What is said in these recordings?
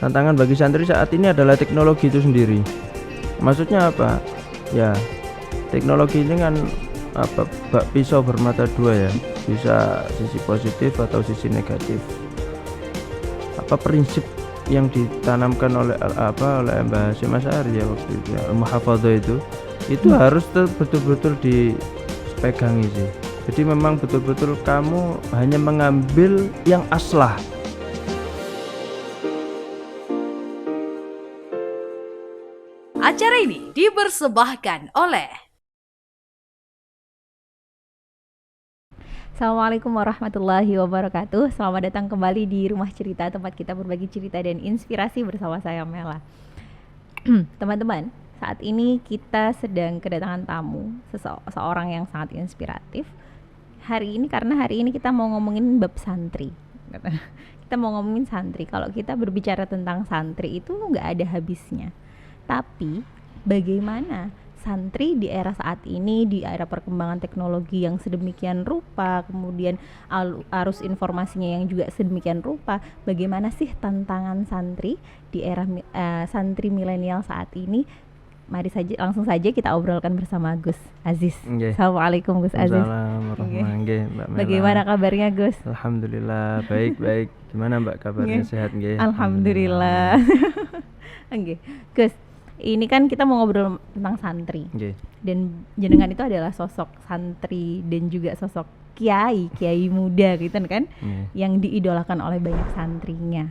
Tantangan bagi santri saat ini adalah teknologi itu sendiri. Maksudnya apa? Ya, teknologi ini kan bak pisau bermata dua ya. Bisa sisi positif atau sisi negatif. Prinsip yang ditanamkan oleh oleh Mbah Hasyim Asy'ari ya waktu itu ya, Al-Muhafadzah itu harus betul-betul dipegangi sih. Jadi memang betul-betul kamu hanya mengambil yang aslah. Acara ini dipersembahkan oleh Assalamualaikum warahmatullahi wabarakatuh. Selamat datang kembali di Rumah Cerita, tempat kita berbagi cerita dan inspirasi bersama saya Mela. Teman-teman, saat ini kita sedang kedatangan tamu, seseorang yang sangat inspiratif. Karena hari ini kita mau ngomongin bab santri. Kita mau ngomongin santri. Kalau kita berbicara tentang santri itu nggak ada habisnya. Tapi bagaimana santri di era saat ini, di era perkembangan teknologi yang sedemikian rupa, kemudian arus informasinya yang juga sedemikian rupa, bagaimana sih tantangan santri di era santri milenial saat ini? Mari langsung saja kita obrolkan bersama Gus Aziz. Okay. Assalamualaikum Gus Aziz. Assalamualaikum Mbak Mela. Bagaimana kabarnya Gus? Alhamdulillah baik. Gimana Mbak kabarnya, sehat nggih? Alhamdulillah. Oke, Gus. Ini kan kita mau ngobrol tentang santri. Dan jenengan itu adalah sosok santri dan juga sosok kiai muda gitu kan, yang diidolakan oleh banyak santrinya.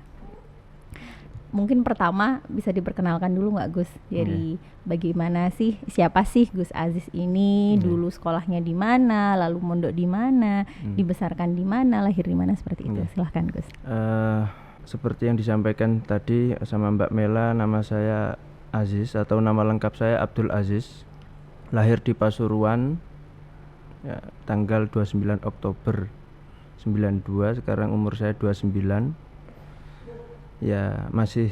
Mungkin pertama bisa diperkenalkan dulu nggak Gus, dari bagaimana sih, siapa sih Gus Aziz ini, dulu sekolahnya di mana, lalu mondok di mana, dibesarkan di mana, lahir di mana, seperti itu. Silahkan Gus. Seperti yang disampaikan tadi sama Mbak Mela, nama saya Aziz atau nama lengkap saya Abdul Aziz, lahir di Pasuruan ya, tanggal 29 Oktober 92, sekarang umur saya 29 ya, masih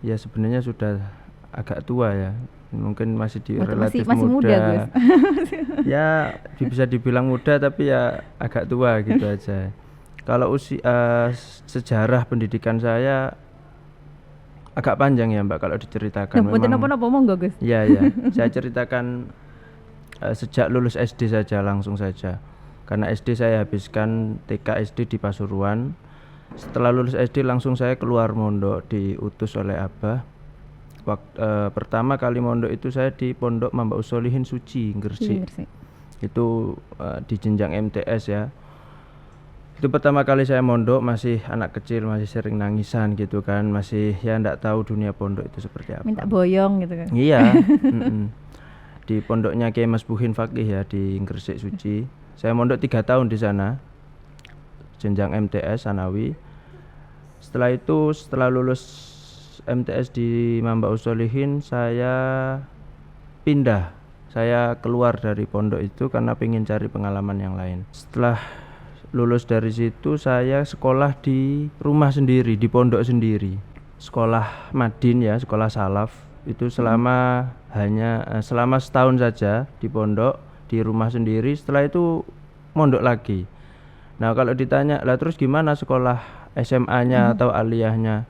ya sebenarnya sudah agak tua ya, mungkin masih relatif masih muda Gus. Ya bisa dibilang muda tapi ya agak tua gitu aja. Kalau sejarah pendidikan saya agak panjang ya Mbak kalau diceritakan. Apa monggo Gus. Iya. Saya ceritakan sejak lulus SD saja, langsung saja. Karena SD saya habiskan TK SD di Pasuruan. Setelah lulus SD langsung saya keluar mondok, diutus oleh Abah. Pertama kali mondok itu saya di Pondok Mambaus Sholihin Suci, Gresik. Itu di jenjang MTS ya. Itu pertama kali saya mondok, masih anak kecil, masih sering nangisan gitu kan, masih ya enggak tahu dunia pondok itu seperti apa. Minta boyong gitu kan. Iya. Di pondoknya Kiai Mas Buhin Faqih ya di Gresik Suci. Saya mondok 3 tahun di sana. Jenjang MTS Sanawi. Setelah lulus MTS di Mambaus Sholihin, saya pindah. Saya keluar dari pondok itu karena pengen cari pengalaman yang lain. Setelah lulus dari situ saya sekolah di rumah sendiri, di pondok sendiri. Sekolah Madin ya, sekolah salaf. Itu selama setahun saja di pondok, di rumah sendiri. Setelah itu mondok lagi. Nah, kalau ditanya, lah terus gimana sekolah SMA-nya atau aliyahnya?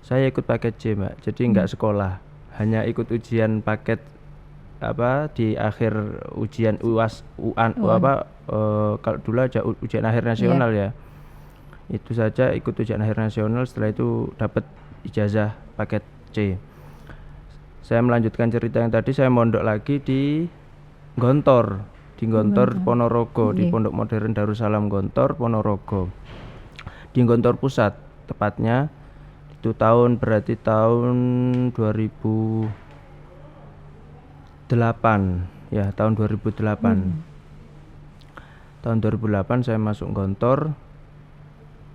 Saya ikut paket C, Mbak. Jadi enggak sekolah. Hanya ikut ujian paket di akhir ujian UAS kalau dulu aja ujian akhir nasional ya. Itu saja, ikut ujian akhir nasional, setelah itu dapat ijazah paket C. Saya melanjutkan cerita yang tadi, saya mondok lagi di Gontor Ponorogo, di Pondok Modern Darussalam Gontor Ponorogo. Di Gontor Pusat tepatnya. Itu berarti tahun 2008 ya, tahun 2008. Tahun 2008 saya masuk Gontor.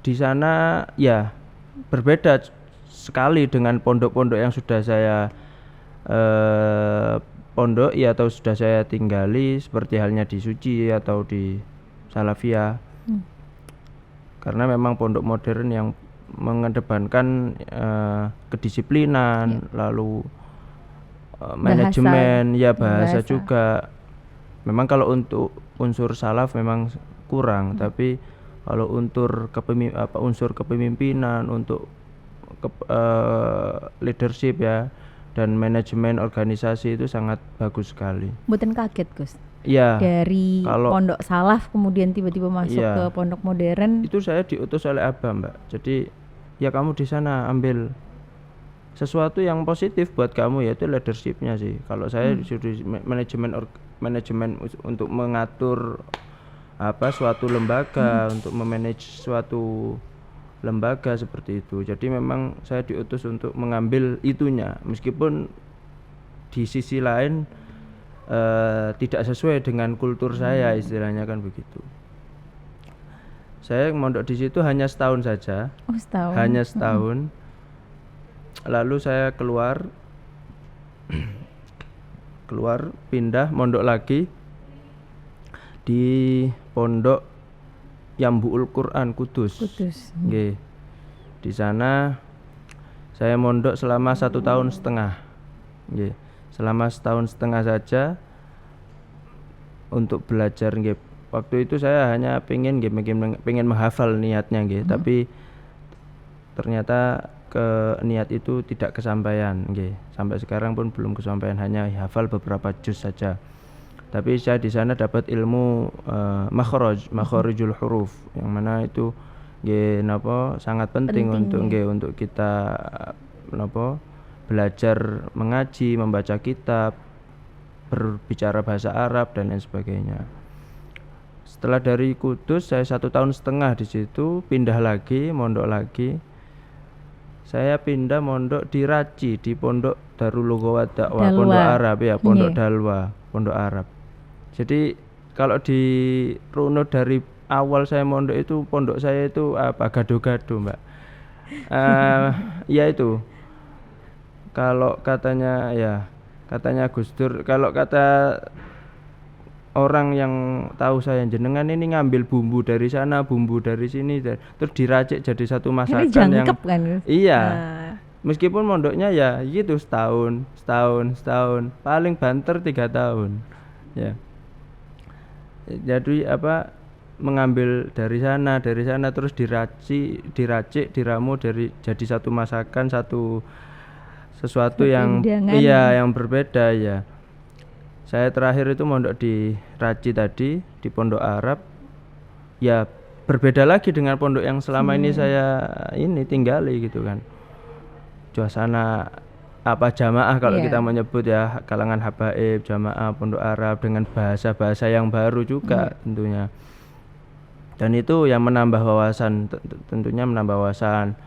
Di sana ya berbeda sekali dengan pondok-pondok yang sudah saya pondok ya, atau sudah saya tinggali, seperti halnya di Suci atau di Salafiyah. Karena memang pondok modern yang mengedepankan kedisiplinan, lalu manajemen, bahasa juga. Memang kalau untuk unsur salaf memang kurang, tapi kalau unsur kepemimpinan, untuk leadership ya dan manajemen organisasi itu sangat bagus sekali. Mboten kaget Gus. Iya. Dari Kalau pondok salaf kemudian tiba-tiba masuk iya, ke pondok modern. itu saya diutus oleh Abah, Mbak. Jadi ya kamu di sana ambil sesuatu yang positif buat kamu, yaitu leadershipnya sih. Kalau saya disuruh manajemen untuk mengatur suatu lembaga, untuk memanage suatu lembaga seperti itu. Jadi memang saya diutus untuk mengambil itunya, meskipun di sisi lain tidak sesuai dengan kultur saya, istilahnya kan begitu. Saya mondok di situ hanya setahun saja. Oh, setahun. Hanya setahun. Lalu saya keluar pindah mondok lagi di pondok Yambu'ul Quran Kudus. Nggih. Di sana saya mondok selama 1,5 tahun. Nggih. Selama 1,5 tahun saja untuk belajar nggih. Waktu itu saya hanya pengen menghafal niatnya nggih, tapi ternyata niat itu tidak kesampaian nggih. Sampai sekarang pun belum kesampaian, hanya hafal beberapa juz saja. Tapi saya di sana dapat ilmu makharijul huruf, yang mana itu nggih sangat penting untuk kita belajar mengaji, membaca kitab, berbicara bahasa Arab dan lain sebagainya. Setelah dari Kudus saya 1,5 tahun di situ, pindah lagi, mondok lagi. Saya pindah mondok di Raci, di Pondok Darul Lughawat Dakwah, Pondok Arab ya, Pondok Dalwa, Pondok Arab. Jadi kalau dirunut dari awal saya mondok itu, pondok saya itu gado-gado, Mbak. Ya itu. Kalau katanya Gus Dur, kalau kata orang yang tahu saya, jenengan ini ngambil bumbu dari sana, bumbu dari sini, terus diracik jadi satu masakan yang kan? Iya. Meskipun mondoknya ya gitu setahun, paling banter 3 tahun. Ya. Jadi mengambil dari sana terus diracik, diramu jadi satu masakan, sesuatu yang yang berbeda ya. Saya terakhir itu mondok di Raci tadi, di Pondok Arab. Ya berbeda lagi dengan pondok yang selama ini saya tinggali gitu kan. Suasana jamaah kalau kita menyebut ya, kalangan habaib, jamaah Pondok Arab dengan bahasa-bahasa yang baru juga tentunya. Dan itu yang menambah wawasan, tentunya menambah wawasan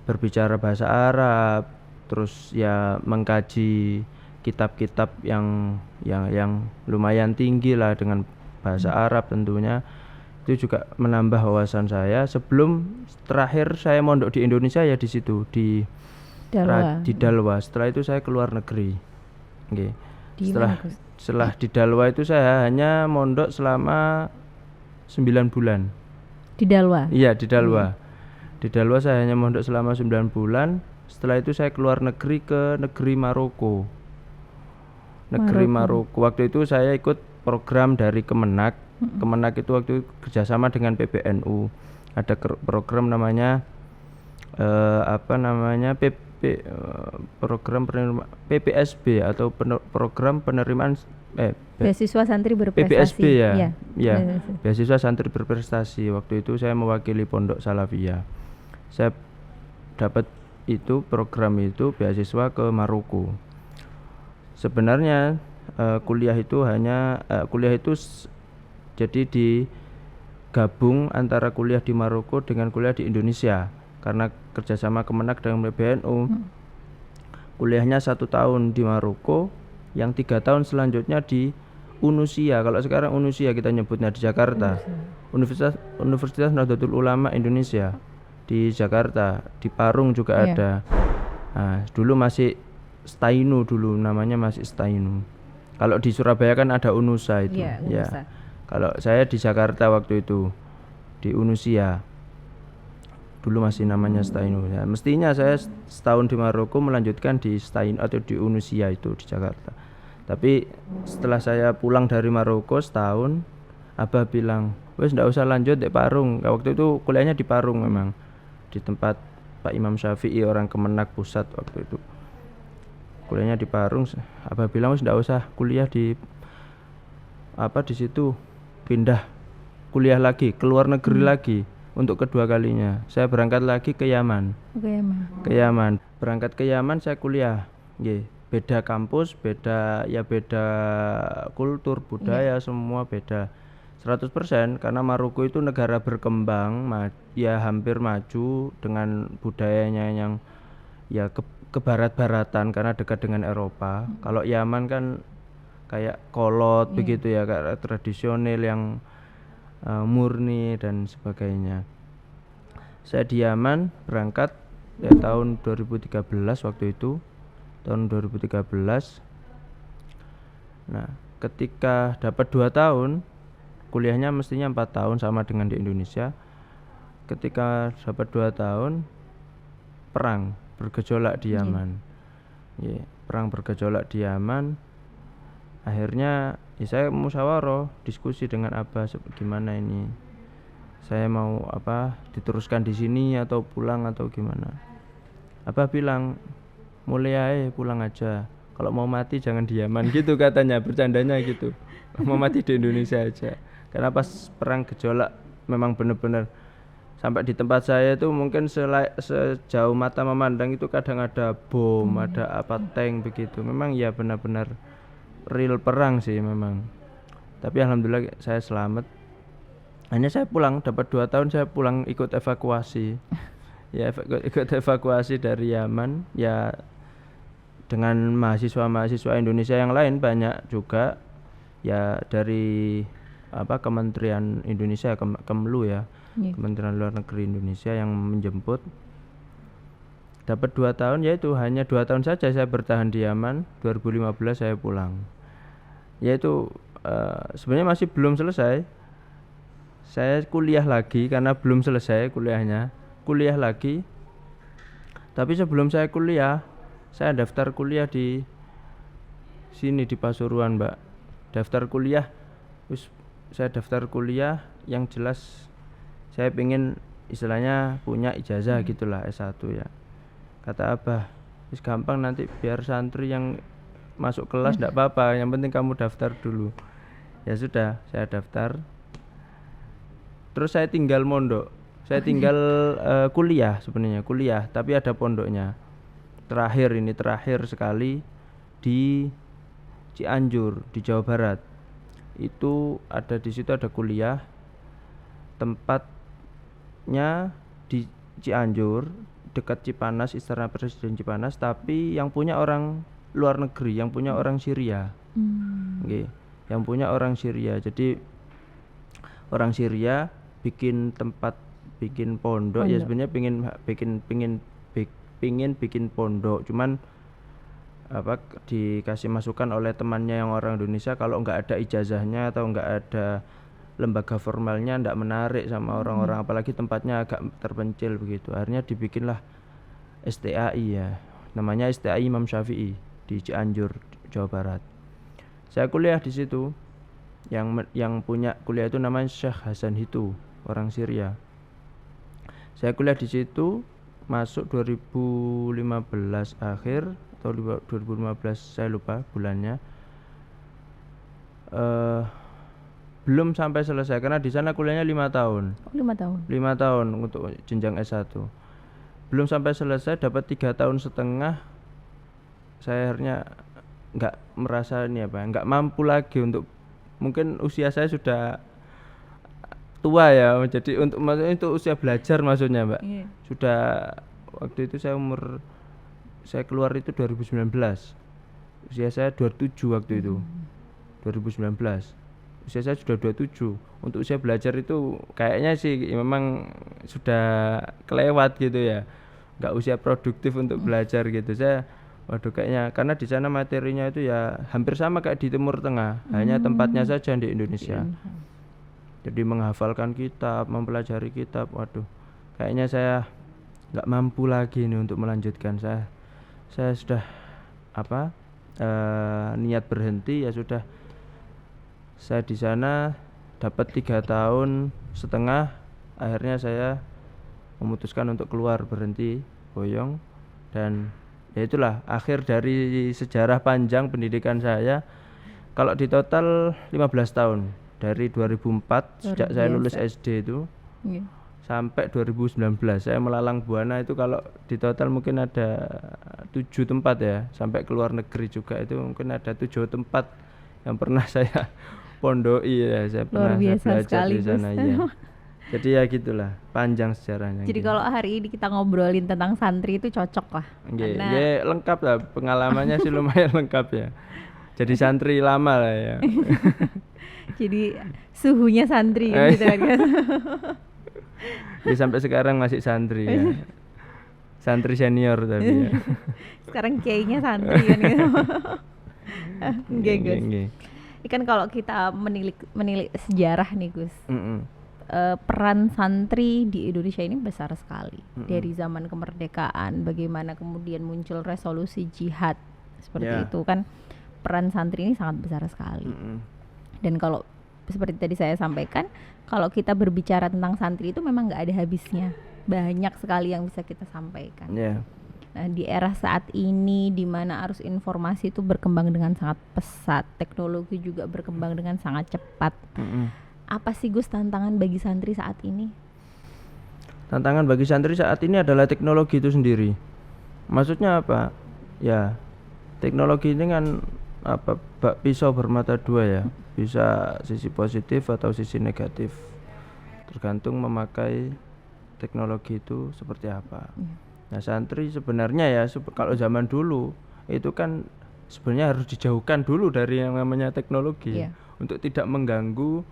berbicara bahasa Arab, terus ya mengkaji kitab-kitab yang lumayan tinggi lah dengan bahasa Arab tentunya. Itu juga menambah wawasan saya. Sebelum terakhir saya mondok di Indonesia ya di situ di Dalwa. Setelah itu saya keluar negeri. Okay. Setelah di Dalwa itu saya hanya mondok selama 9 bulan. Di Dalwa? Iya, di Dalwa. Di Dalwa saya hanya mondok selama 9 bulan. Setelah itu saya keluar negeri ke negeri Maroko. Waktu itu saya ikut program dari Kemenak. Kemenak itu waktu itu kerjasama dengan PBNU. Ada program namanya program PPSB atau program penerimaan beasiswa santri berprestasi. PPSB ya. Beasiswa santri berprestasi. Waktu itu saya mewakili Pondok Salafiyah. Saya dapat program itu beasiswa ke Maroko. Sebenarnya kuliah itu jadi digabung antara kuliah di Maroko dengan kuliah di Indonesia, karena kerjasama Kemenak dengan PBNU. Kuliahnya 1 tahun di Maroko, yang 3 tahun selanjutnya di Unusia. Kalau sekarang Unusia kita nyebutnya di Jakarta. Universitas Nahdlatul Ulama Indonesia di Jakarta, di Parung juga ada. Nah, dulu masih Stainu, namanya masih Stainu. Kalau di Surabaya kan ada Unusa itu. Ya. Kalau saya di Jakarta waktu itu di Unusia. Dulu masih namanya Stainu. Ya, mestinya saya setahun di Maroko melanjutkan di Stainu atau di Unusia itu di Jakarta. Tapi setelah saya pulang dari Maroko setahun, Abah bilang, "Wes ndak usah lanjut di Parung." Waktu itu kuliahnya di Parung memang. Di tempat Pak Imam Syafi'i, orang Kemenak Pusat waktu itu. Kuliahnya di Parung. Abah bilang wis ndak usah kuliah di situ, pindah kuliah lagi ke luar negeri lagi untuk kedua kalinya. Saya berangkat lagi ke Yaman. Ke Yaman. Berangkat ke Yaman saya kuliah. Nggih, beda kampus, beda kultur, budaya, semua beda. 100% karena Maroko itu negara berkembang, ya hampir maju dengan budayanya yang ya ke barat-baratan karena dekat dengan Eropa. Kalau Yaman kan kayak kolot begitu ya, kayak tradisional yang murni dan sebagainya. Saya di Yaman berangkat ya tahun 2013 waktu itu, tahun 2013. Nah, ketika dapat 2 tahun, kuliahnya mestinya 4 tahun sama dengan di Indonesia. Ketika dapat 2 tahun, perang bergejolak di Yaman. Perang bergejolak di Yaman. Akhirnya ya saya musyawarah, diskusi dengan Abah gimana ini. Saya mau diteruskan di sini atau pulang atau gimana. Abah bilang, mulai pulang aja. Kalau mau mati jangan di Yaman gitu katanya, bercandanya gitu. Mau mati di Indonesia aja. Karena pas perang gejolak memang benar-benar sampai di tempat saya itu mungkin sejauh mata memandang itu kadang ada bom, ada tank begitu. Memang ya benar-benar real perang sih memang. Tapi alhamdulillah saya selamat. Hanya saya pulang, dapat 2 tahun saya pulang ikut evakuasi. Ya ikut evakuasi dari Yaman ya, dengan mahasiswa-mahasiswa Indonesia yang lain banyak juga ya, dari Kementerian Indonesia, Kemlu ya, Kementerian Luar Negeri Indonesia yang menjemput. Dapat 2 tahun, yaitu hanya 2 tahun saja saya bertahan di Yaman. 2015 saya pulang. Yaitu sebenarnya masih belum selesai. Saya kuliah lagi karena belum selesai kuliahnya. Kuliah lagi. Tapi sebelum saya kuliah, saya daftar kuliah di sini di Pasuruan, Mbak. Daftar kuliah. Saya daftar kuliah yang jelas saya pengen istilahnya punya ijazah gitulah, S1 ya. Kata Abah, wis gampang nanti biar santri yang masuk kelas enggak apa-apa, yang penting kamu daftar dulu. Ya sudah, saya daftar. Terus saya tinggal mondok. Saya tinggal kuliah sebenarnya, kuliah, tapi ada pondoknya. Terakhir sekali di Cianjur di Jawa Barat. Itu di situ ada kuliah. Tempatnya di Cianjur, dekat Cipanas, Istana Presiden Cipanas, tapi yang punya orang luar negeri, yang punya orang Syria. Yang punya orang Syria. Jadi orang Syria bikin pondok. Ya sebenarnya pingin bikin pondok, cuman dikasih masukan oleh temannya yang orang Indonesia, kalau enggak ada ijazahnya atau enggak ada lembaga formalnya enggak menarik sama orang-orang, apalagi tempatnya agak terpencil begitu. Akhirnya dibikinlah STAI ya, namanya STAI Imam Syafi'i di Cianjur, Jawa Barat. Saya kuliah di situ. Yang punya kuliah itu namanya Syekh Hasan Hitu, orang Syria. Saya kuliah di situ masuk 2015 akhir atau 2015, saya lupa bulannya. Belum sampai selesai karena di sana kuliahnya 5 tahun. 5 tahun untuk jenjang S1. Belum sampai selesai, dapat 3 tahun setengah. Saya akhirnya enggak merasa enggak mampu lagi untuk, mungkin usia saya sudah tua ya. Jadi maksudnya itu usia belajar maksudnya, Mbak. Sudah waktu itu saya keluar itu 2019. Usia saya 27 waktu itu. 2019. Usia saya sudah 27. Untuk usia belajar itu kayaknya sih memang sudah kelewat gitu ya. Enggak usia produktif untuk belajar gitu. Saya kayaknya karena di sana materinya itu ya hampir sama kayak di Timur Tengah, hanya tempatnya saja di Indonesia. Jadi menghafalkan kitab, mempelajari kitab, kayaknya saya enggak mampu lagi nih untuk melanjutkan. Saya sudah niat berhenti, ya sudah. Saya di sana dapat 3 tahun setengah, akhirnya saya memutuskan untuk keluar, berhenti Boyong. Dan ya itulah akhir dari sejarah panjang pendidikan saya. Kalau di total 15 tahun dari 2004 sejak saya lulus SD itu sampai 2019 saya melalang buana itu. Kalau di total mungkin ada 7 tempat ya, sampai ke luar negeri juga itu mungkin ada 7 tempat yang pernah saya pondoi ya. Saya pernah saya belajar di sana ya. Jadi ya gitulah panjang sejarahnya. Jadi kalau hari ini kita ngobrolin tentang santri itu cocok lah. Ya, lengkap lah, pengalamannya sih lumayan lengkap ya. Jadi santri lama lah ya. Jadi suhunya santri kan gitu kan. Ya sampai sekarang masih santri ya. Santri senior tapi ya. Sekarang kiainya santri kan gitu. Enggak Gus. Kan kalau kita menilik sejarah nih Gus. Peran santri di Indonesia ini besar sekali. Dari zaman kemerdekaan, bagaimana kemudian muncul resolusi jihad seperti itu kan, peran santri ini sangat besar sekali. Dan kalau seperti tadi saya sampaikan, kalau kita berbicara tentang santri itu memang nggak ada habisnya, banyak sekali yang bisa kita sampaikan. Nah, di era saat ini di mana arus informasi itu berkembang dengan sangat pesat, teknologi juga berkembang dengan sangat cepat. Apa sih Gus tantangan bagi santri saat ini? Tantangan bagi santri saat ini adalah teknologi itu sendiri. Maksudnya apa? Ya, teknologi ini kan bak pisau bermata dua ya. Bisa sisi positif atau sisi negatif, tergantung memakai teknologi itu seperti apa. Nah, santri sebenarnya ya kalau zaman dulu itu kan sebenarnya harus dijauhkan dulu dari yang namanya teknologi untuk tidak mengganggu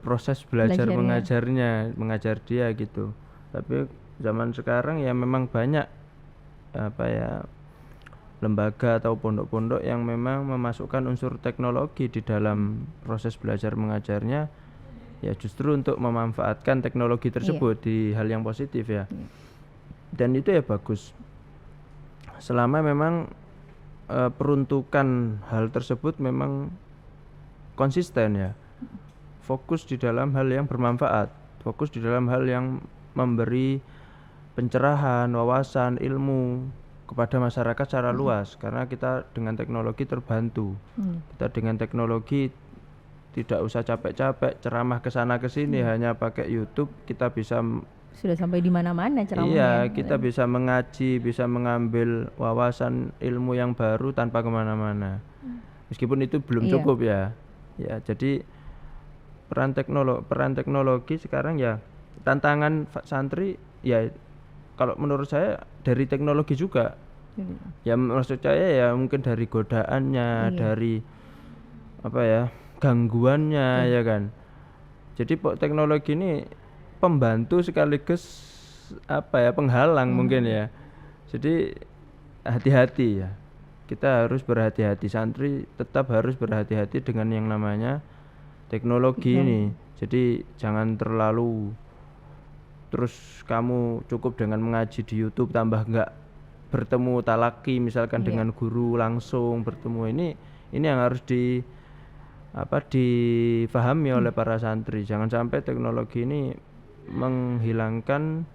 proses belajar mengajarnya, mengajar dia gitu. Tapi zaman sekarang ya memang banyak lembaga atau pondok-pondok yang memang memasukkan unsur teknologi di dalam proses belajar mengajarnya, ya justru untuk memanfaatkan teknologi tersebut di hal yang positif ya. Dan itu ya bagus selama memang peruntukan hal tersebut memang konsisten ya, fokus di dalam hal yang bermanfaat, fokus di dalam hal yang memberi pencerahan, wawasan, ilmu kepada masyarakat secara luas. Karena kita dengan teknologi terbantu. Kita dengan teknologi tidak usah capek-capek ceramah ke sana ke sini, hanya pakai YouTube kita bisa sudah sampai di mana-mana ceramahnya. Iya, kita bisa mengaji, bisa mengambil wawasan ilmu yang baru tanpa kemana-mana. Meskipun itu belum cukup ya. Ya, jadi peran teknologi sekarang ya, tantangan santri ya kalau menurut saya dari teknologi juga. Ya maksud saya ya mungkin dari godaannya, dari gangguannya ya kan. Jadi teknologi ini pembantu sekaligus penghalang mungkin ya. Jadi hati-hati ya. Kita harus berhati-hati, santri tetap harus berhati-hati dengan yang namanya teknologi ini. Jadi jangan terlalu terus kamu cukup dengan mengaji di YouTube tambah enggak bertemu talaki misalkan dengan guru langsung bertemu. Ini yang harus difahami oleh para santri. Jangan sampai teknologi ini menghilangkan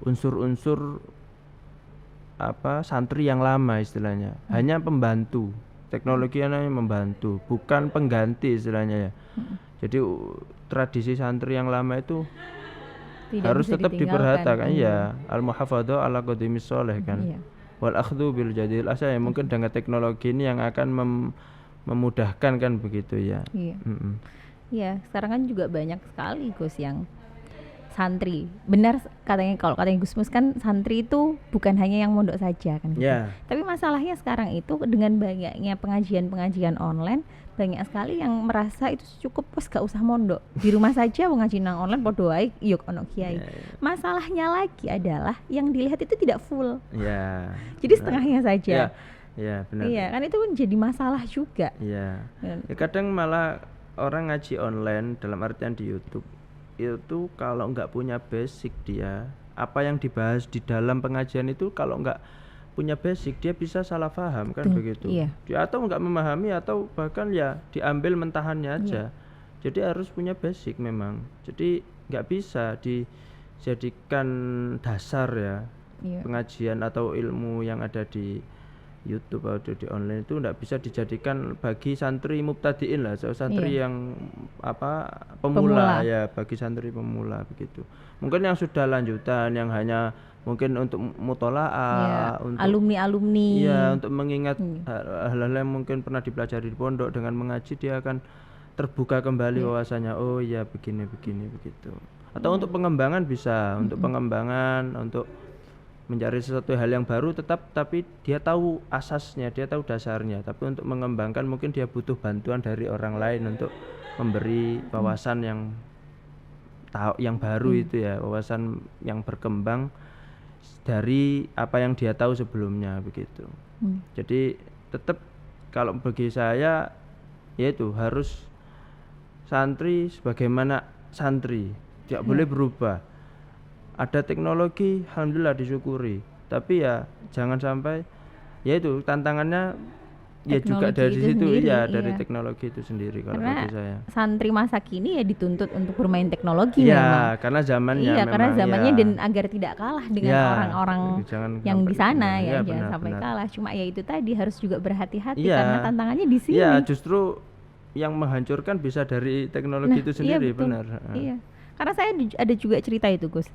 unsur-unsur santri yang lama istilahnya. Hanya pembantu. Teknologi hanya membantu, bukan pengganti istilahnya ya. Jadi tradisi santri yang lama itu harus tetap diperhatikan ya. Al-muhafadzah ala qadimis sholih kan. Wal akhdhu bil jadil asa ya, mungkin dengan teknologi ini yang akan memudahkan kan begitu ya. Iya, sekarang kan juga banyak sekali Gus yang santri. Benar katanya, kalau katanya Gusmus kan santri itu bukan hanya yang mondok saja kan. Tapi masalahnya sekarang itu dengan banyaknya pengajian online, banyak sekali yang merasa itu cukup wes gak usah mondok, di rumah saja ngaji nang online podo ae yuk ono kiai. Masalahnya lagi adalah yang dilihat itu tidak full. Jadi setengahnya saja. Benar. Iya, kan itu jadi masalah juga. Ya, kadang malah orang ngaji online dalam artian di YouTube itu kalau nggak punya basic, dia apa yang dibahas di dalam pengajian itu kalau nggak punya basic dia bisa salah paham kan. Begitu. Dia atau nggak memahami atau bahkan ya diambil mentahannya aja. Jadi harus punya basic memang. Jadi nggak bisa dijadikan dasar ya. Iya. pengajian atau ilmu yang ada di YouTube atau di online itu tidak bisa dijadikan bagi santri mubtadiin lah, santri Iya. yang Pemula. pemula ya, bagi santri pemula begitu. Mungkin yang sudah lanjutan, yang hanya mungkin untuk Iya. mutolaah, untuk Alumni-alumni. iya, untuk mengingat Hmm. hal-hal yang mungkin pernah dipelajari di pondok, dengan mengaji dia akan terbuka kembali Iya. wawasannya. Oh iya, begini begitu. Atau untuk pengembangan bisa, untuk pengembangan, untuk mencari sesuatu hal yang baru tapi dia tahu asasnya, dia tahu dasarnya. Tapi untuk mengembangkan mungkin dia butuh bantuan dari orang lain untuk memberi wawasan yang baru itu ya, wawasan yang berkembang dari apa yang dia tahu sebelumnya begitu. Jadi tetap kalau bagi saya yaitu harus santri sebagaimana santri, tidak boleh berubah. Ada teknologi, alhamdulillah disyukuri. Tapi ya jangan sampai, yaitu tantangannya ya juga Teknologi dari itu situ, sendiri, iya dari iya. teknologi itu sendiri kalau Karena bagi saya. santri masa kini ya dituntut untuk bermain teknologi Iya, memang. karena zamannya Iya, karena memang, zamannya iya. dan agar tidak kalah dengan Iya, orang-orang jangan yang sampai di sana iya, ya, jangan sampai benar. kalah. Cuma ya itu tadi harus juga berhati-hati Iya. karena tantangannya di sini. Iya, justru yang menghancurkan bisa dari teknologi itu Iya sendiri, betul. benar. Iya. Karena saya ada juga cerita itu, Gus.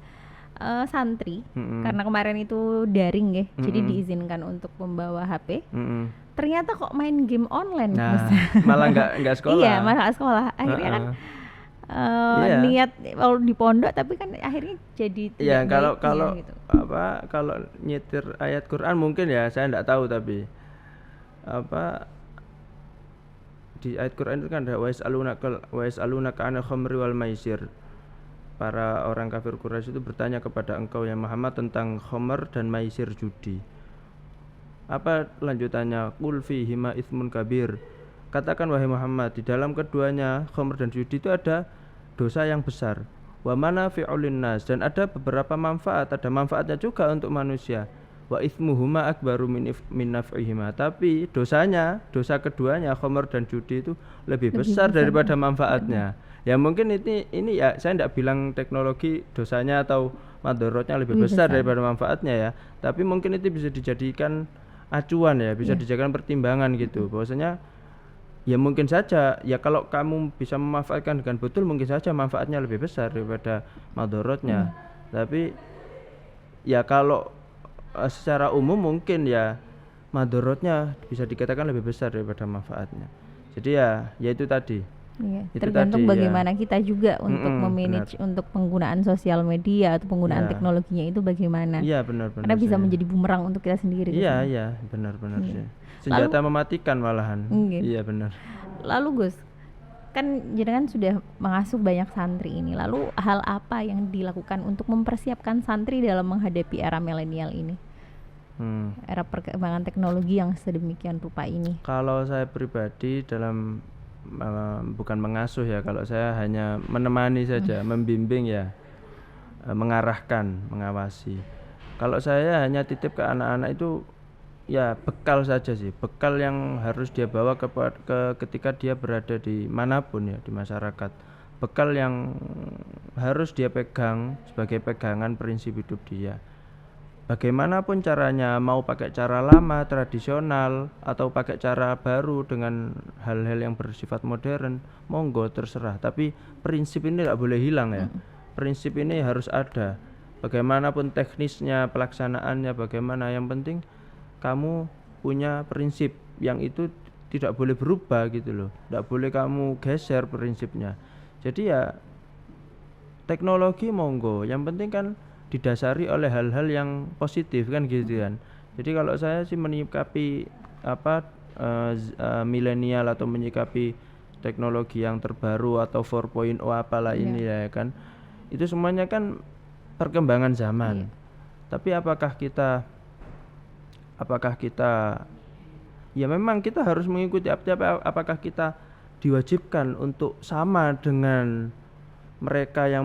Santri karena kemarin itu daring ya, jadi diizinkan untuk membawa HP. Ternyata kok main game online, Gus. Nah, malah nggak sekolah. Iya, malah sekolah. Akhirnya kan Iya. niat kalau di pondok tapi kan akhirnya jadi Iya, tidak kalau baiknya gitu. kalau nyetir ayat Quran mungkin ya saya enggak tahu, tapi di ayat Quran itu kan ada wa yas'alunaka 'anil khamri wal maisir. Para orang kafir Quraisy itu bertanya kepada engkau ya Muhammad tentang khamr dan maisir, judi. Apa lanjutannya? Qul fihima itsmun kabir. Katakan wahai Muhammad, di dalam keduanya khamr dan judi itu ada dosa yang besar. Wa manafi'ul linnas, dan ada beberapa manfaat, ada manfaatnya juga untuk manusia. Wa itsmuhuma akbaru min naf'ihima, tapi dosa keduanya khamr dan judi itu lebih besar daripada manfaatnya. Ya mungkin ini ya saya tidak bilang teknologi dosanya atau madorotnya lebih besar daripada manfaatnya ya, tapi mungkin itu bisa dijadikan acuan ya, bisa dijadikan pertimbangan gitu, bahwasanya ya mungkin saja ya kalau kamu bisa memanfaatkan dengan betul mungkin saja manfaatnya lebih besar daripada madorotnya. Tapi ya kalau secara umum mungkin ya madorotnya bisa dikatakan lebih besar daripada manfaatnya. Jadi ya itu tadi. Iya, Itu tergantung tadi, bagaimana ya. kita juga untuk memanage untuk penggunaan sosial media atau penggunaan Ya. teknologinya itu bagaimana. Iya benar-benar. Karena bisa menjadi bumerang untuk kita sendiri. Iya benar-benar sih. Senjata mematikan malahan. Iya benar. Lalu Gus, kan jenengan sudah mengasuh banyak santri ini. Lalu hal apa yang dilakukan untuk mempersiapkan santri dalam menghadapi era milenial ini? Era perkembangan teknologi yang sedemikian rupa ini. Kalau saya pribadi dalam bukan mengasuh ya, kalau saya hanya menemani saja, membimbing ya, mengarahkan, mengawasi. Kalau saya hanya titip ke anak-anak itu ya bekal saja sih, bekal yang harus dia bawa ketika dia berada di manapun ya di masyarakat, bekal yang harus dia pegang sebagai pegangan prinsip hidup dia. Bagaimanapun caranya, mau pakai cara lama, tradisional, atau pakai cara baru dengan hal-hal yang bersifat modern, monggo terserah. Tapi prinsip ini tidak boleh hilang ya. Prinsip ini harus ada. Bagaimanapun teknisnya, pelaksanaannya, bagaimana, yang penting kamu punya prinsip yang itu tidak boleh berubah gitu loh. Tidak boleh kamu geser prinsipnya. Jadi ya teknologi monggo, yang penting kan didasari oleh hal-hal yang positif kan gitu kan. Jadi kalau saya sih menyikapi milenial atau menyikapi teknologi yang terbaru atau 4.0 apalah ini ya kan, itu semuanya kan perkembangan zaman. Tapi apakah kita ya memang kita harus mengikuti, apakah kita diwajibkan untuk sama dengan mereka yang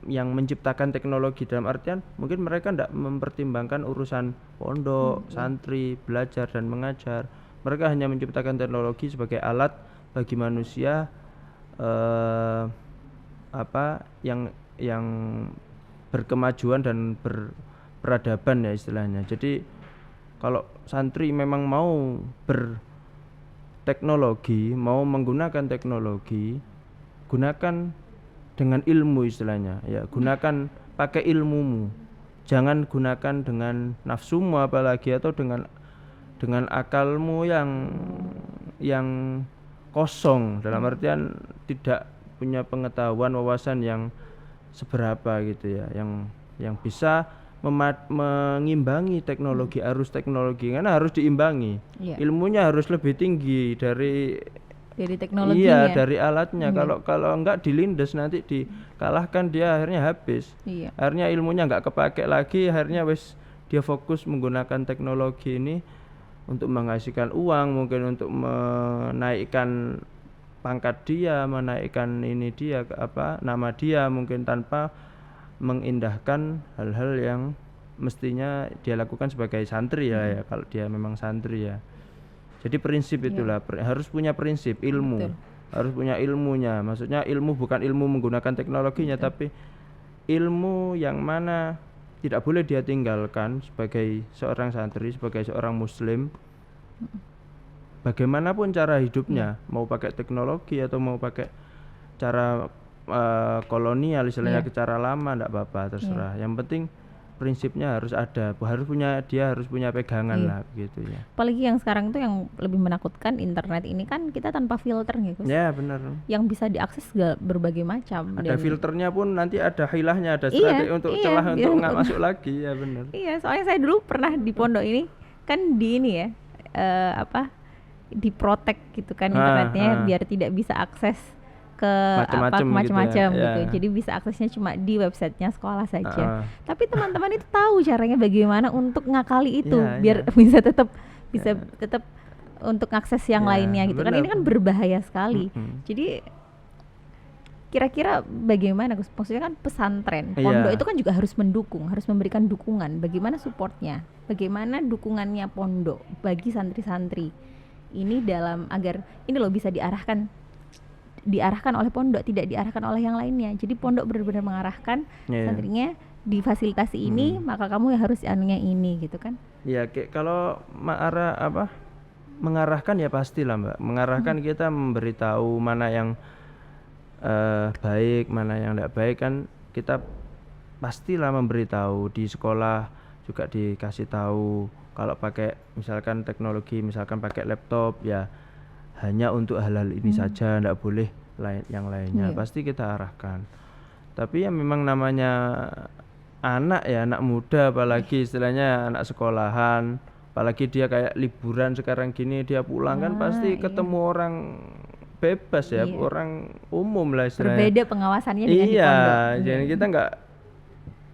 menciptakan teknologi, dalam artian mungkin mereka tidak mempertimbangkan urusan pondok, santri, belajar dan mengajar. Mereka hanya menciptakan teknologi sebagai alat bagi manusia yang berkemajuan dan peradaban ya istilahnya. Jadi kalau santri memang mau berteknologi, mau menggunakan teknologi, gunakan dengan ilmu istilahnya ya, gunakan pakai ilmumu, jangan gunakan dengan nafsumu apalagi, atau dengan akalmu yang kosong, dalam artian tidak punya pengetahuan wawasan yang seberapa gitu ya, yang bisa mengimbangi teknologi, arus teknologi, karena harus diimbangi. Ilmunya harus lebih tinggi dari teknologinya. Iya, dari alatnya. Kalau enggak dilindes, nanti dikalahkan, dia akhirnya habis. Akhirnya ilmunya enggak kepake lagi, akhirnya dia fokus menggunakan teknologi ini untuk menghasilkan uang, mungkin untuk menaikkan pangkat dia, menaikkan nama dia, mungkin tanpa mengindahkan hal-hal yang mestinya dia lakukan sebagai santri ya, kalau dia memang santri ya. Jadi prinsip itulah, harus punya prinsip ilmu. Harus punya ilmunya. Maksudnya ilmu bukan ilmu menggunakan teknologinya, tapi ilmu yang mana tidak boleh dia tinggalkan sebagai seorang santri, sebagai seorang muslim. Bagaimanapun cara hidupnya, mau pakai teknologi atau mau pakai cara kolonial istilahnya, ke cara lama, enggak apa-apa, terserah. Yang penting prinsipnya harus ada, harus punya pegangan lah gitu ya. Apalagi yang sekarang tuh yang lebih menakutkan, internet ini kan kita tanpa filter nih Gus. Ya benar. Yang bisa diakses berbagai macam. Ada filternya pun, nanti ada hilahnya, ada strategi untuk celah untuk nggak masuk lagi ya, benar. Iya, soalnya saya dulu pernah di pondok ini kan di ini ya, diprotek gitu kan internetnya, biar tidak bisa akses ke macam-macam gitu. Jadi bisa aksesnya cuma di websitenya sekolah saja. Tapi teman-teman itu tahu caranya bagaimana untuk ngakali itu, biar bisa tetap untuk akses yang lainnya gitu. Bener. Kan ini kan berbahaya sekali. Jadi kira-kira bagaimana Gus? Maksudnya kan pesantren, pondok itu kan juga harus mendukung, harus memberikan dukungan. Bagaimana supportnya? Bagaimana dukungannya pondok bagi santri-santri ini dalam agar ini loh bisa diarahkan oleh pondok, tidak diarahkan oleh yang lainnya. Jadi pondok benar-benar mengarahkan santrinya di fasilitasi ini, maka kamu harus anunya ini gitu kan. Ya, kalau mengarahkan ya pastilah Mbak. Mengarahkan kita memberitahu mana yang baik, mana yang tidak baik, kan kita pastilah memberitahu. Di sekolah juga dikasih tahu kalau pakai misalkan teknologi, misalkan pakai laptop ya hanya untuk hal-hal ini saja, tidak boleh yang lainnya. Pasti kita arahkan. Tapi ya memang namanya anak muda, apalagi istilahnya anak sekolahan, apalagi dia kayak liburan sekarang gini, dia pulang kan pasti ketemu orang bebas ya, orang umum lah istilahnya. Berbeda pengawasannya dengan di pondok. Jadi kita enggak,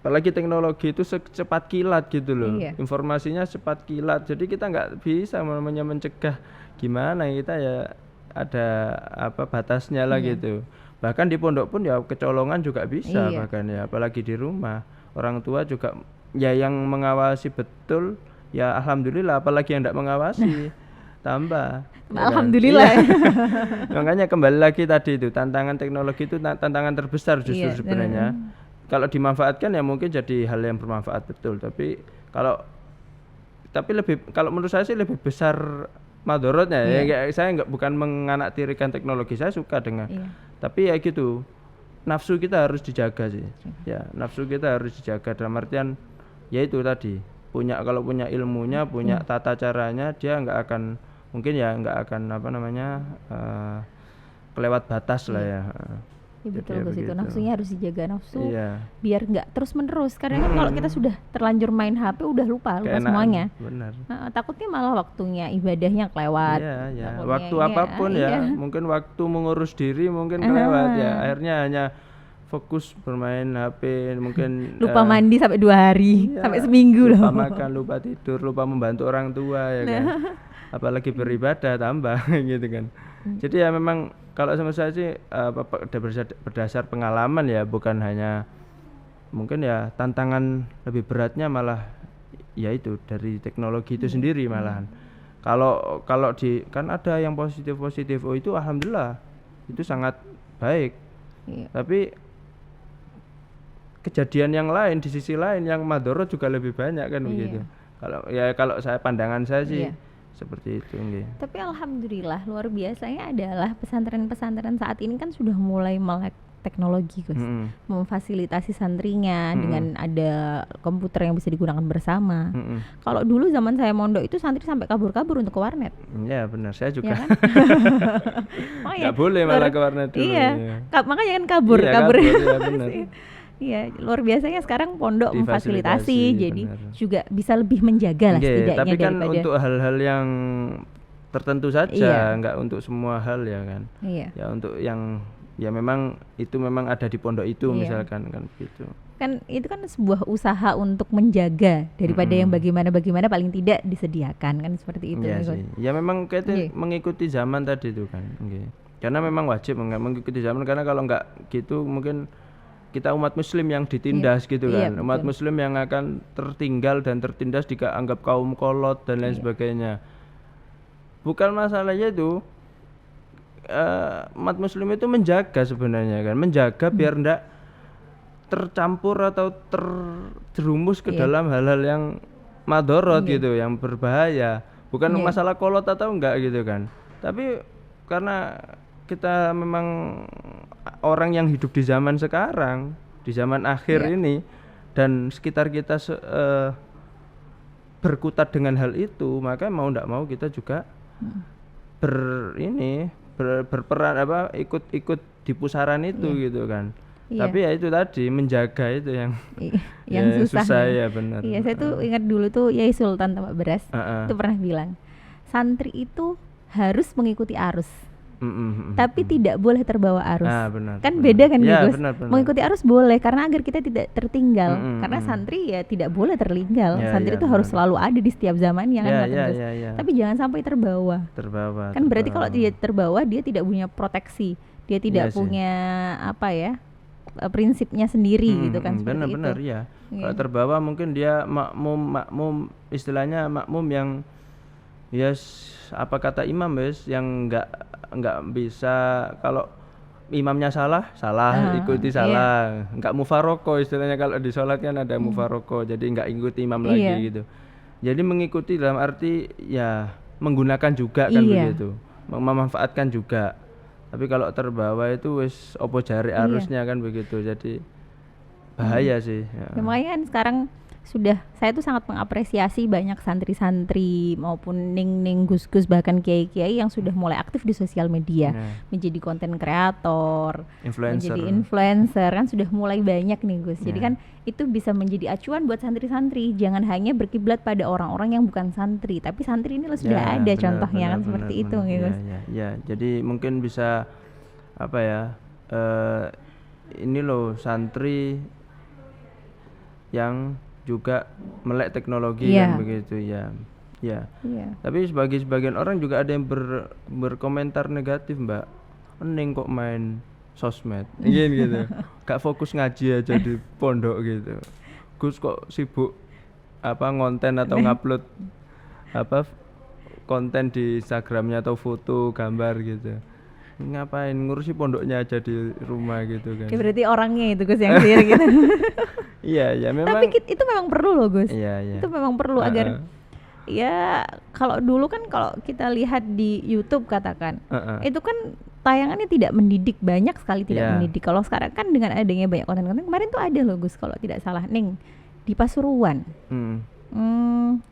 apalagi teknologi itu secepat kilat gitu loh. Informasinya cepat kilat. Jadi kita enggak bisa namanya mencegah, gimana kita ya ada batasnya lah gitu. Bahkan di pondok pun ya kecolongan juga bisa, bahkan ya apalagi di rumah. Orang tua juga ya yang mengawasi betul ya alhamdulillah, apalagi yang enggak mengawasi tambah. Alhamdulillah. Makanya kembali lagi tadi itu, tantangan teknologi itu tantangan terbesar justru sebenarnya. Kalau dimanfaatkan ya mungkin jadi hal yang bermanfaat betul, tapi kalau menurut saya sih lebih besar madorotnya ya. Saya bukan menganaktirikan teknologi, saya suka dengan. Tapi ya gitu, nafsu kita harus dijaga sih. Ya, nafsu kita harus dijaga dalam artian ya itu tadi, kalau punya ilmunya, punya tata caranya, dia nggak akan kelewat batas lah ya. Ya betul Gus, itu nafsunya harus dijaga, nafsu biar nggak terus menerus. Karena kan kalau kita sudah terlanjur main HP udah lupa semuanya. Benar. Takutnya malah waktunya ibadahnya kelewat. Waktu apapun mungkin waktu mengurus diri mungkin kelewat ya. Akhirnya hanya fokus bermain HP, mungkin lupa mandi sampai 2 hari, sampai seminggu lupa makan, lupa tidur, lupa membantu orang tua ya kan. Apalagi beribadah tambah gitu kan. Jadi ya memang kalau sama saya sih berdasar pengalaman ya, bukan hanya mungkin ya, tantangan lebih beratnya malah yaitu dari teknologi itu sendiri malahan. Kalau kan ada yang positif, oh itu alhamdulillah itu sangat baik. Tapi kejadian yang lain di sisi lain yang madorot juga lebih banyak kan Iya. begitu. Kalau saya pandangan saya sih Iya. seperti itu nggih. Tapi alhamdulillah luar biasanya adalah pesantren-pesantren saat ini kan sudah mulai melek teknologi Gus, Mm-mm. memfasilitasi santrinya Mm-mm. dengan ada komputer yang bisa digunakan bersama. Mm-mm. Kalau dulu zaman saya mondok itu santri sampai kabur-kabur untuk ke warnet, Ya benar, saya ya juga kan? Makanya nggak boleh malah luar- ke warnet dulu. Iya, makanya kan kabur, Iya, kabur. kabur, iya, benar. Iya, luar biasanya sekarang pondok Difasilitasi, memfasilitasi, jadi benar. juga bisa lebih menjaga lah Nggih, setidaknya tapi kan daripada. untuk hal-hal yang tertentu saja, Iya. nggak untuk semua hal ya kan. Iya. Ya untuk yang ya memang itu memang ada di pondok itu Iya. misalkan kan begitu. Kan itu kan sebuah usaha untuk menjaga daripada yang bagaimana paling tidak disediakan kan seperti itu. Iya Gus. sih. Ya memang kayak Iya. mengikuti zaman tadi itu kan. Nggih. Karena memang wajib mengikuti zaman karena kalau nggak gitu mungkin kita umat muslim yang ditindas gitu Iya, kan. Umat betul. muslim yang akan tertinggal dan tertindas dianggap kaum kolot dan lain Iya. sebagainya. Bukan masalahnya itu umat muslim itu menjaga sebenarnya kan, menjaga biar ndak tercampur atau terjerumus ke Iya. dalam hal-hal yang madorot Iya. gitu, yang berbahaya. Bukan Iya. masalah kolot atau enggak gitu kan. Tapi karena kita memang orang yang hidup di zaman sekarang, di zaman akhir Iya. ini dan sekitar kita berkutat dengan hal itu, maka mau ndak mau kita juga berperan ikut di pusaran itu gitu kan. Iya. Tapi ya itu tadi menjaga itu yang Yang ya, susah. ya benar. Iya, saya tuh ingat dulu tuh Yai Sultan Tambak Beras Heeh. itu pernah bilang, santri itu harus mengikuti arus, Mm-mm. tapi tidak boleh terbawa arus. Ah, benar, Kan benar. beda kan Ya, Gus? benar. Mengikuti arus boleh karena agar kita tidak tertinggal. Mm-mm, Karena mm-mm. santri ya tidak boleh tertinggal. Ya, Santri ya, itu harus benar. selalu ada di setiap zamannya kan, Ya, kata ya, Gus. ya, ya. Tapi jangan sampai terbawa. Terbawa. Kan berarti kalau terbawa. dia terbawa dia tidak punya proteksi, dia tidak Iya sih. punya apa ya, prinsipnya sendiri gitu kan, seperti benar-benar itu. ya. Iya. Kalau terbawa mungkin dia makmum istilahnya makmum yang ya apa kata imam yang nggak bisa, kalau imamnya salah ikuti iya. salah, nggak mufaroko istilahnya, kalau di sholat kan ada mufaroko, jadi nggak ikuti imam lagi Iya. gitu. Jadi mengikuti dalam arti ya menggunakan juga kan Iya. begitu, memanfaatkan juga. Tapi kalau terbawa itu wis opo jari Iya. arusnya kan begitu, jadi bahaya sih. Ya. Ya, makanya kan sekarang saya tuh sangat mengapresiasi banyak santri-santri maupun ning gus-gus bahkan kiai-kiai yang sudah mulai aktif di sosial media, Ya. menjadi konten kreator, Influencer. menjadi influencer kan sudah mulai banyak nih Gus. Jadi Ya. kan itu bisa menjadi acuan buat santri-santri, jangan hanya berkiblat pada orang-orang yang bukan santri, tapi santri ini loh sudah Ya, ada benar, contohnya kan benar, seperti benar, itu benar. gitu. Gus. Ya. Jadi mungkin bisa apa ya? Ini loh santri yang juga melek teknologi Iya. kan begitu ya. Ya. Iya. Tapi sebagian orang juga ada yang berkomentar negatif, Mbak. Ening kok main sosmed. Gitu. Gak fokus ngaji aja di pondok gitu. Gus kok sibuk ngonten atau ngupload konten di Instagramnya atau foto gambar gitu. Ngapain ngurusi pondoknya aja di rumah gitu kan. Ya, berarti orangnya itu Gus yang clear gitu. Iya, ya memang. Tapi itu memang perlu loh Gus. Iya. Itu memang perlu agar ya, kalau dulu kan kalau kita lihat di YouTube katakan, itu kan tayangannya tidak mendidik, banyak sekali tidak Iya. mendidik. Kalau sekarang kan dengan adanya banyak konten-konten, kemarin tuh ada loh Gus kalau tidak salah Ning di Pasuruan.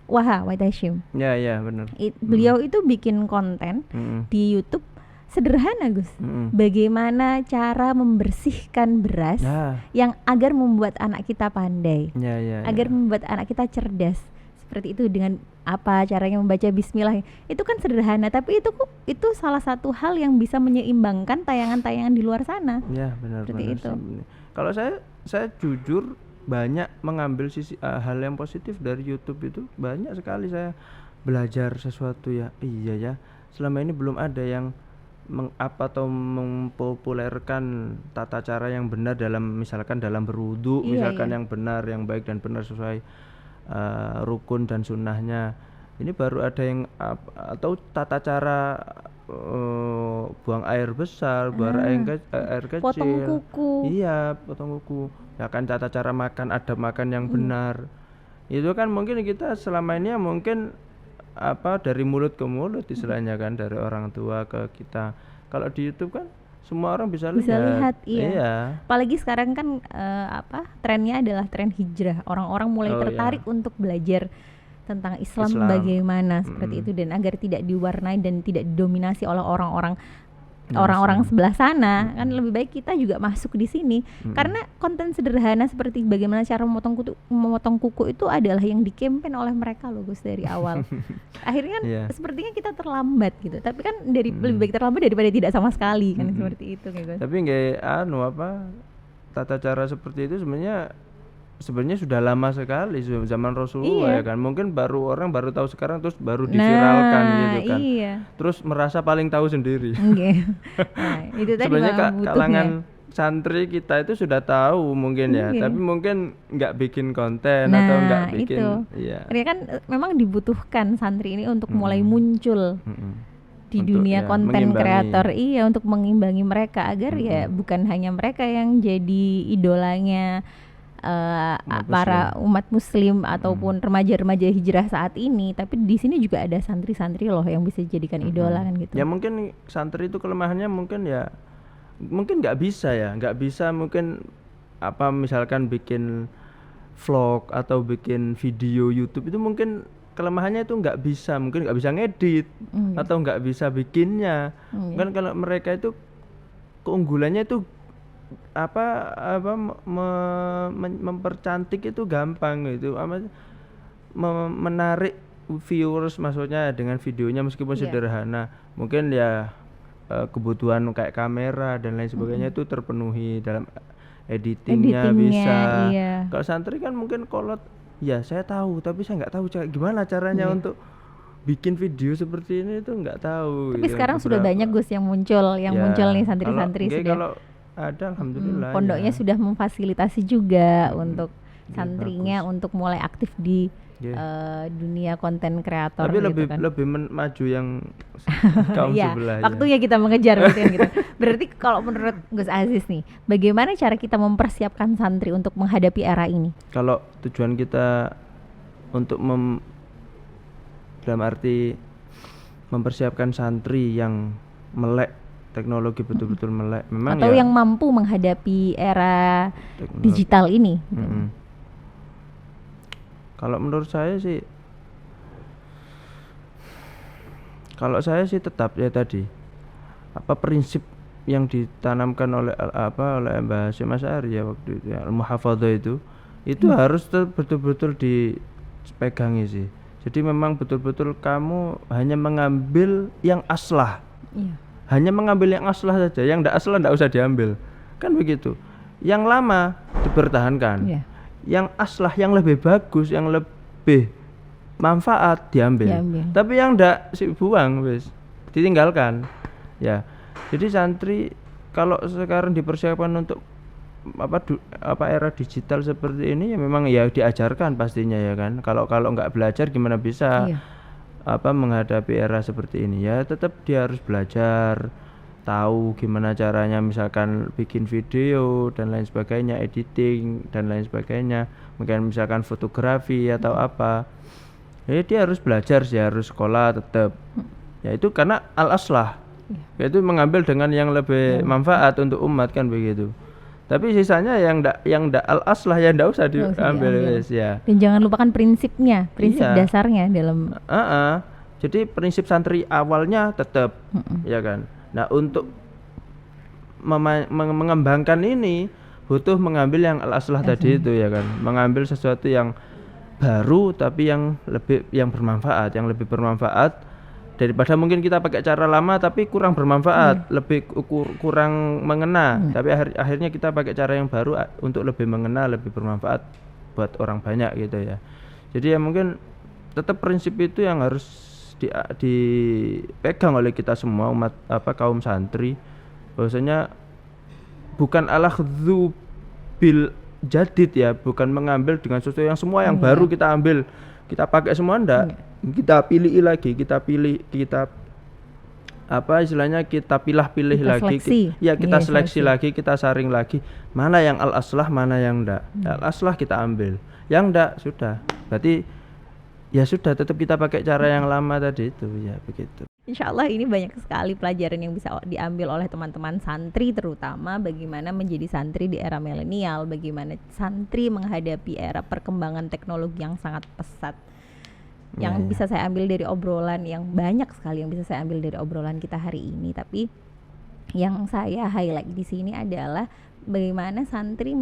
Waha White Hashim. Ya, benar. Beliau itu bikin konten di YouTube sederhana Gus. Bagaimana cara membersihkan beras Ya. yang agar membuat anak kita pandai, Ya. agar membuat anak kita cerdas. Seperti itu, dengan apa caranya membaca bismillah. Itu kan sederhana, tapi itu salah satu hal yang bisa menyeimbangkan tayangan-tayangan di luar sana. Ya, benar. Seperti itu. Sih. Kalau saya jujur banyak mengambil sisi hal yang positif dari YouTube itu, banyak sekali saya belajar sesuatu ya. Iya ya. Selama ini belum ada yang atau mempopulerkan tata cara yang benar misalkan dalam berwudu, Iya, misalkan iya. yang benar, yang baik dan benar sesuai rukun dan sunnahnya. Ini baru ada yang atau tata cara buang air besar, buang air Potong kecil. kuku. Iya, potong kuku. Ya kan tata cara makan, adab makan yang benar. Itu kan mungkin kita selama ini mungkin dari mulut ke mulut istilahnya kan, dari orang tua ke kita. Kalau di YouTube kan semua orang bisa lihat. Iya. Apalagi sekarang kan trennya adalah tren hijrah. Orang-orang mulai tertarik untuk belajar tentang Islam bagaimana seperti itu, dan agar tidak diwarnai dan tidak didominasi oleh orang-orang sebelah sana, kan lebih baik kita juga masuk di sini. Karena konten sederhana seperti bagaimana cara memotong kuku itu adalah yang dikempen oleh mereka loh Gus dari awal. Akhirnya kan sepertinya kita terlambat gitu. Tapi kan lebih baik terlambat daripada tidak sama sekali kan, seperti itu Gus. Tapi nggak tata cara seperti itu sebenarnya sudah lama sekali, zaman Rasulullah ya kan. Mungkin orang baru tahu sekarang, terus baru diviralkan gitu kan. Terus merasa paling tahu sendiri. Nah, itu tadi sebenarnya kalangan santri kita itu sudah tahu mungkin ya, tapi mungkin nggak bikin konten atau nggak bikin. Karena kan memang dibutuhkan santri ini untuk mulai muncul di dunia konten kreator, untuk mengimbangi mereka agar ya bukan hanya mereka yang jadi idolanya para umat muslim ataupun remaja-remaja hijrah saat ini, tapi di sini juga ada santri-santri loh yang bisa dijadikan idola kan gitu. Ya mungkin santri itu kelemahannya mungkin nggak bisa mungkin misalkan bikin vlog atau bikin video YouTube itu mungkin kelemahannya itu nggak bisa ngedit atau nggak bisa bikinnya. Kan kalau mereka itu keunggulannya itu mempercantik itu gampang gitu, menarik viewers maksudnya dengan videonya meskipun sederhana. Mungkin ya kebutuhan kayak kamera dan lain sebagainya itu terpenuhi, dalam editingnya bisa. Kalau santri kan mungkin kolot, ya saya tahu tapi saya nggak tahu gimana caranya untuk bikin video seperti ini, itu nggak tahu. Tapi gitu. Sekarang sudah banyak Gus yang muncul nih santri-santri sudah. Kalau ada alhamdulillah. Pondoknya sudah memfasilitasi juga untuk santrinya untuk mulai aktif di dunia konten kreator. Tapi gitu lebih maju yang kaum sebelah. Waktunya kita mengejar gitu. Berarti kalau menurut Gus Aziz nih, bagaimana cara kita mempersiapkan santri untuk menghadapi era ini? Kalau tujuan kita untuk dalam arti mempersiapkan santri yang melek teknologi, betul-betul melek memang, atau yang mampu menghadapi era digital ini. Kalau menurut saya sih, tetap ya tadi prinsip yang ditanamkan oleh Mbah Hasyim Asy'ari ya waktu itu ya, Al-Muhafadzah itu harus betul-betul dipegangi sih. Jadi memang betul-betul kamu hanya mengambil yang aslah. Hanya mengambil yang aslah saja, yang tidak aslah tidak usah diambil, kan begitu. Yang lama dipertahankan, yang aslah, yang lebih bagus, yang lebih manfaat diambil. Tapi yang tidak buang, ditinggalkan. Ya, jadi santri kalau sekarang dipersiapkan untuk era digital seperti ini, ya memang ya diajarkan pastinya ya kan. Kalau nggak belajar gimana bisa menghadapi era seperti ini? Ya tetap dia harus belajar, tahu gimana caranya misalkan bikin video dan lain sebagainya, editing dan lain sebagainya, mungkin misalkan fotografi atau apa. Ya dia harus belajar sih, harus sekolah tetap. Ya itu karena al-aslah, yaitu mengambil dengan yang lebih manfaat untuk umat kan begitu. Tapi sisanya yang ndak al-aslah ya ndak usah diambil ya. Dan jangan lupakan prinsip dasarnya dalam. Jadi prinsip santri awalnya tetap, ya kan. Nah untuk mengembangkan ini butuh mengambil yang al-aslah tadi itu ya kan. Mengambil sesuatu yang baru tapi yang bermanfaat, yang lebih bermanfaat daripada mungkin kita pakai cara lama tapi kurang bermanfaat, lebih kurang mengena. Tapi akhirnya kita pakai cara yang baru untuk lebih mengena, lebih bermanfaat buat orang banyak gitu ya. Jadi ya mungkin tetap prinsip itu yang harus dipegang oleh kita semua umat kaum santri, bahwasanya bukan al-akhdhu bil jadid ya, bukan mengambil dengan sesuatu yang semua yang baru kita ambil, kita pakai semua, enggak. kita pilih lagi, kita apa istilahnya, kita pilih-pilih Kita lagi, seleksi. kita Iya, seleksi seleksi. lagi, kita saring lagi mana yang al aslah, mana yang enggak. Al aslah kita ambil, yang enggak sudah, berarti ya sudah, tetap kita pakai cara yang lama tadi itu, ya begitu. Insya Allah ini banyak sekali pelajaran yang bisa diambil oleh teman-teman santri, terutama bagaimana menjadi santri di era milenial, bagaimana santri menghadapi era perkembangan teknologi yang sangat pesat. Yang Ya, bisa saya ambil dari obrolan, yang banyak sekali yang bisa saya ambil dari obrolan kita hari ini, tapi yang saya highlight di sini adalah bagaimana santri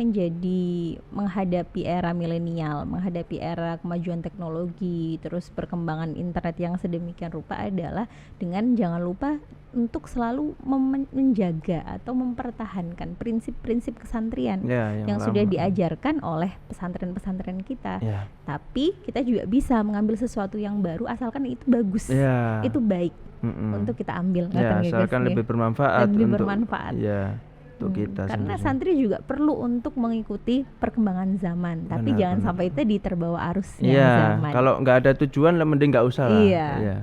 menghadapi era milenial, menghadapi era kemajuan teknologi, terus perkembangan internet yang sedemikian rupa adalah dengan jangan lupa untuk selalu menjaga atau mempertahankan prinsip-prinsip kesantrian ya, yang sudah lama. diajarkan oleh pesantren-pesantren kita. Ya, Tapi kita juga bisa mengambil sesuatu yang baru asalkan itu bagus, ya. itu baik untuk kita ambil. Ya, asalkan lebih bermanfaat Lebih untuk bermanfaat. ya, untuk kita Karena sendiri. santri juga perlu untuk mengikuti perkembangan zaman, tapi Benar, jangan benar. sampai itu terbawa arusnya Iya, zaman. kalau nggak ada tujuan lah mending nggak usah lah. Iya. Iya.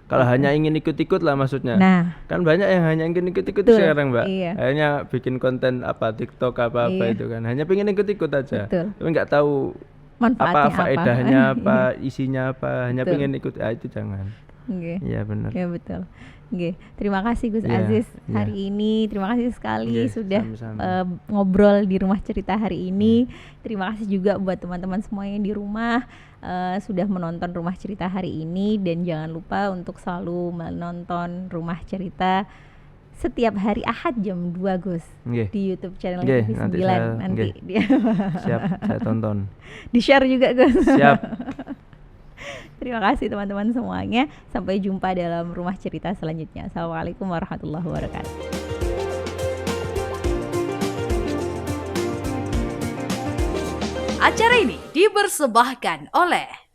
Kalau hanya ingin ikut-ikut lah maksudnya. Nah, Kan banyak yang hanya ingin ikut-ikut Betul, sekarang, Mbak. iya. Hanya bikin konten apa TikTok apa Iya. itu kan. Hanya pengen ikut-ikut aja. Betul. Tapi nggak tahu manfaatnya apa faedahnya apa, isinya apa. Hanya Betul. pengen ikut, itu jangan. Oke. Iya benar. Ya betul. Oke, terima kasih Gus Iya, Aziz iya. hari ini. Terima kasih sekali Iya, sudah sama-sama. ngobrol di rumah cerita hari ini. Terima kasih juga buat teman-teman semua yang di rumah sudah menonton rumah cerita hari ini, dan jangan lupa untuk selalu menonton rumah cerita setiap hari Ahad jam 2 Gus Nggih. di YouTube channel Nggih, TV 9 nanti saya- nanti Siap, saya tonton. di-share juga Gus. Siap. Terima kasih teman-teman semuanya. Sampai jumpa dalam rumah cerita selanjutnya. Assalamualaikum warahmatullahi wabarakatuh. Acara ini dipersembahkan oleh